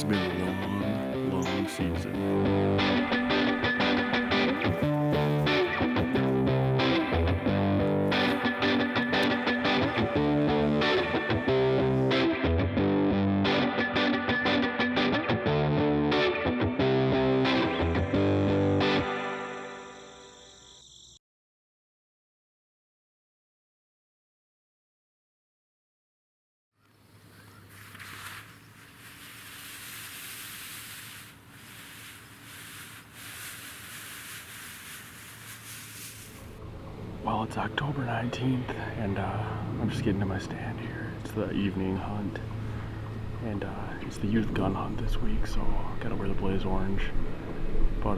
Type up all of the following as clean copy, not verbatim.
has been a long, long season. Well, it's October 19th, and I'm just getting to my stand here. It's the evening hunt, and it's the youth gun hunt this week, so gotta wear the blaze orange. But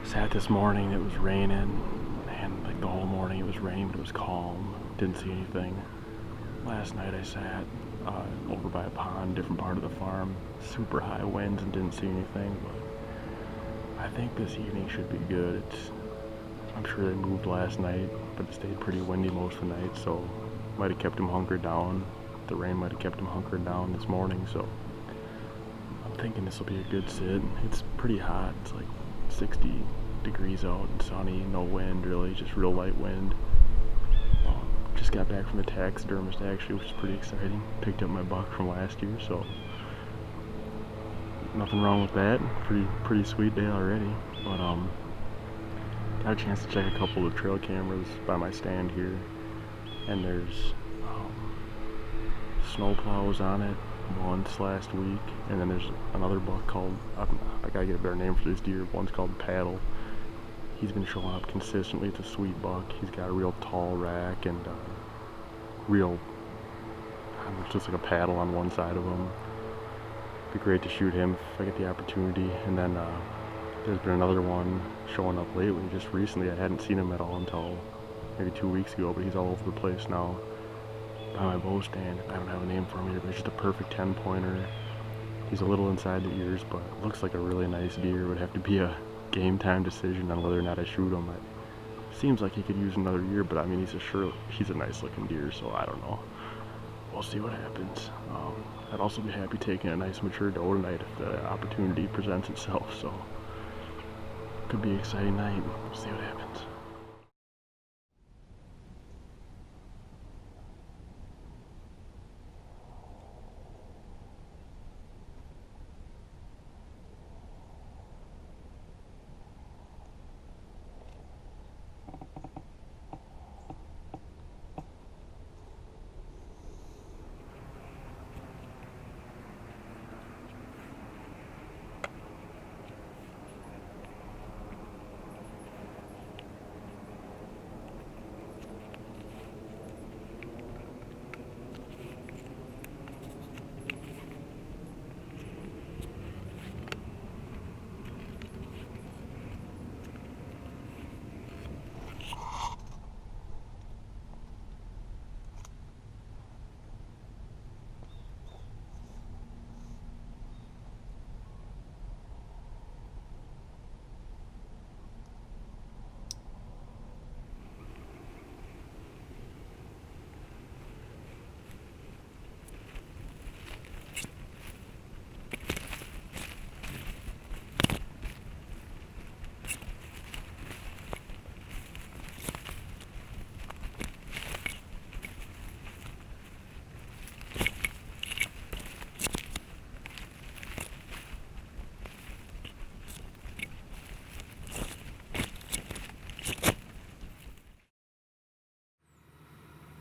sat this morning, it was raining, and like the whole morning it was raining, but it was calm, didn't see anything. Last night I sat over by a pond, different part of the farm, super high winds, and didn't see anything, but I think this evening should be good. I'm sure they moved last night, but it stayed pretty windy most of the night, so might have kept them hunkered down. The rain might have kept them hunkered down this morning, so I'm thinking this will be a good sit. It's pretty hot. It's like 60 degrees out and sunny, no wind really, just real light wind. Just got back from the taxidermist actually, which is pretty exciting. Picked up my buck from last year, so nothing wrong with that. Pretty sweet day already, but got a chance to check a couple of trail cameras by my stand here, and there's snow plows on it once last week, and then there's another buck called, I gotta get a better name for this deer, one's called Paddle. He's been showing up consistently. It's a sweet buck. He's got a real tall rack and real, just like a paddle on one side of him. Be great to shoot him if I get the opportunity. And then there's been another one showing up lately, just recently. I hadn't seen him at all until maybe 2 weeks ago, but he's all over the place now by my bow stand. I don't have a name for him either, but he's just a perfect 10-pointer. He's a little inside the ears, but looks like a really nice deer. Would have to be a game time decision on whether or not I shoot him. It seems like he could use another year, but I mean, he's a nice looking deer, so I don't know. We'll see what happens. I'd also be happy taking a nice mature doe tonight if the opportunity presents itself, so could be an exciting night. We'll see what happens.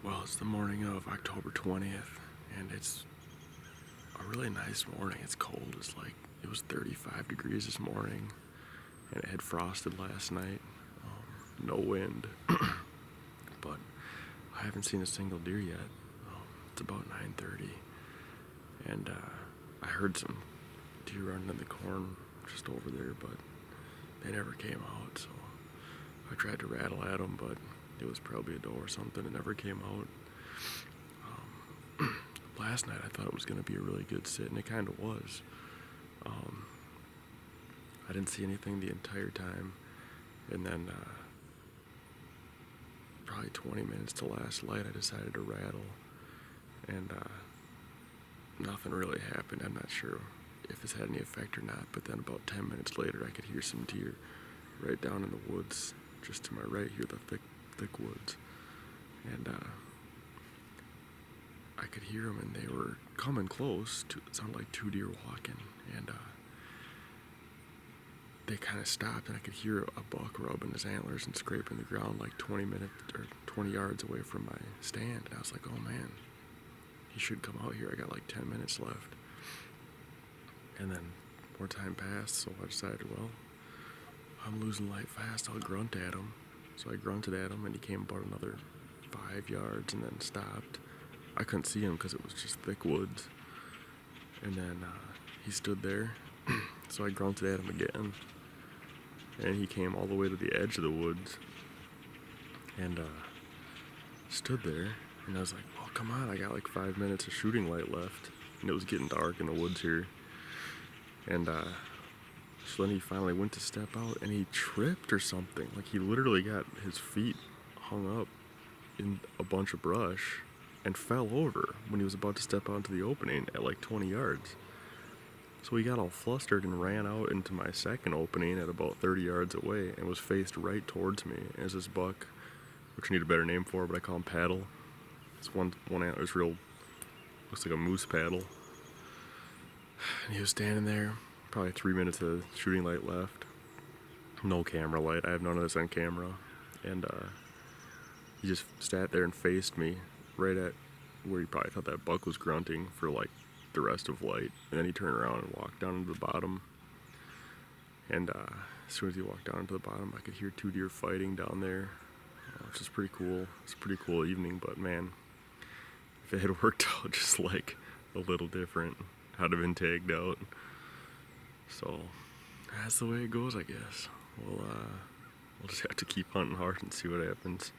Well, it's the morning of October 20th, and it's a really nice morning. It's cold. It was 35 degrees this morning, and it had frosted last night. No wind, but I haven't seen a single deer yet. It's about 9:30, and I heard some deer running in the corn just over there, but they never came out, so I tried to rattle at them, but it was probably a doe or something. It never came out. Last night I thought it was going to be a really good sit, and it kind of was. I didn't see anything the entire time, and then probably 20 minutes to last light I decided to rattle, and nothing really happened. I'm not sure if this had any effect or not, but then about 10 minutes later I could hear some deer right down in the woods, just to my right here, the thick woods. And I could hear them, and they were coming close. It sounded like 2 deer walking, and they kind of stopped, and I could hear a buck rubbing his antlers and scraping the ground like 20 yards away from my stand. And I was like, oh man, he should come out here. I got like 10 minutes left. And then more time passed, so I decided, well, I'm losing light fast, I'll grunt at him. So I grunted at him, and he came about another 5 yards and then stopped. I couldn't see him because it was just thick woods. And then he stood there, so I grunted at him again. And he came all the way to the edge of the woods and stood there. And I was like, well, come on, I got like 5 minutes of shooting light left. And it was getting dark in the woods here. And so then he finally went to step out, and he tripped or something. Like, he literally got his feet hung up in a bunch of brush and fell over when he was about to step out into the opening at like 20 yards. So he got all flustered and ran out into my second opening at about 30 yards away and was faced right towards me as this buck, which I need a better name for, but I call him Paddle. This one antler's real, looks like a moose paddle. And he was standing there, probably 3 minutes of shooting light left. No camera light, I have none of this on camera. And he just sat there and faced me right at where he probably thought that buck was grunting for like the rest of light. And then he turned around and walked down into the bottom. And as soon as he walked down into the bottom, I could hear 2 deer fighting down there, which is pretty cool. It's a pretty cool evening, but man, if it had worked out just like a little different, I'd have been tagged out. So that's the way it goes, I guess. We'll just have to keep hunting hard and see what happens.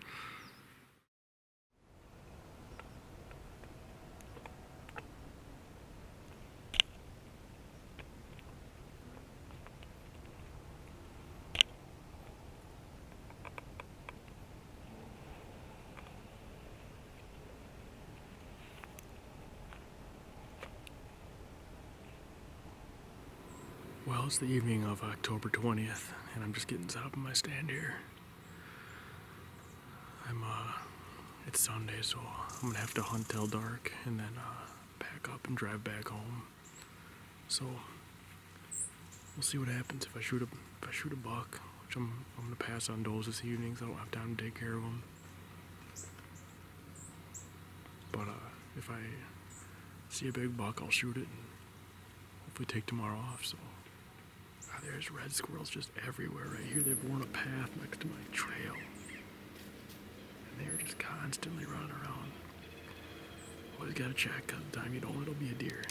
Well, it's the evening of October 20th, and I'm just getting set up in my stand here. It's Sunday, so I'm gonna have to hunt till dark and then pack up and drive back home. So we'll see what happens if I shoot a buck, which I'm gonna pass on does this evening, so I don't have time to take care of them. But if I see a big buck, I'll shoot it and hopefully take tomorrow off. So there's red squirrels just everywhere right here. They've worn a path next to my trail. And they're just constantly running around. Always gotta check, because the time you don't, it'll be a deer.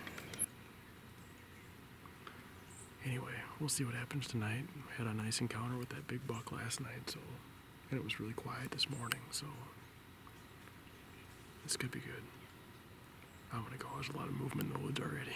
Anyway, we'll see what happens tonight. Had a nice encounter with that big buck last night, and it was really quiet this morning, so this could be good. I'm gonna go. There's a lot of movement in the woods already.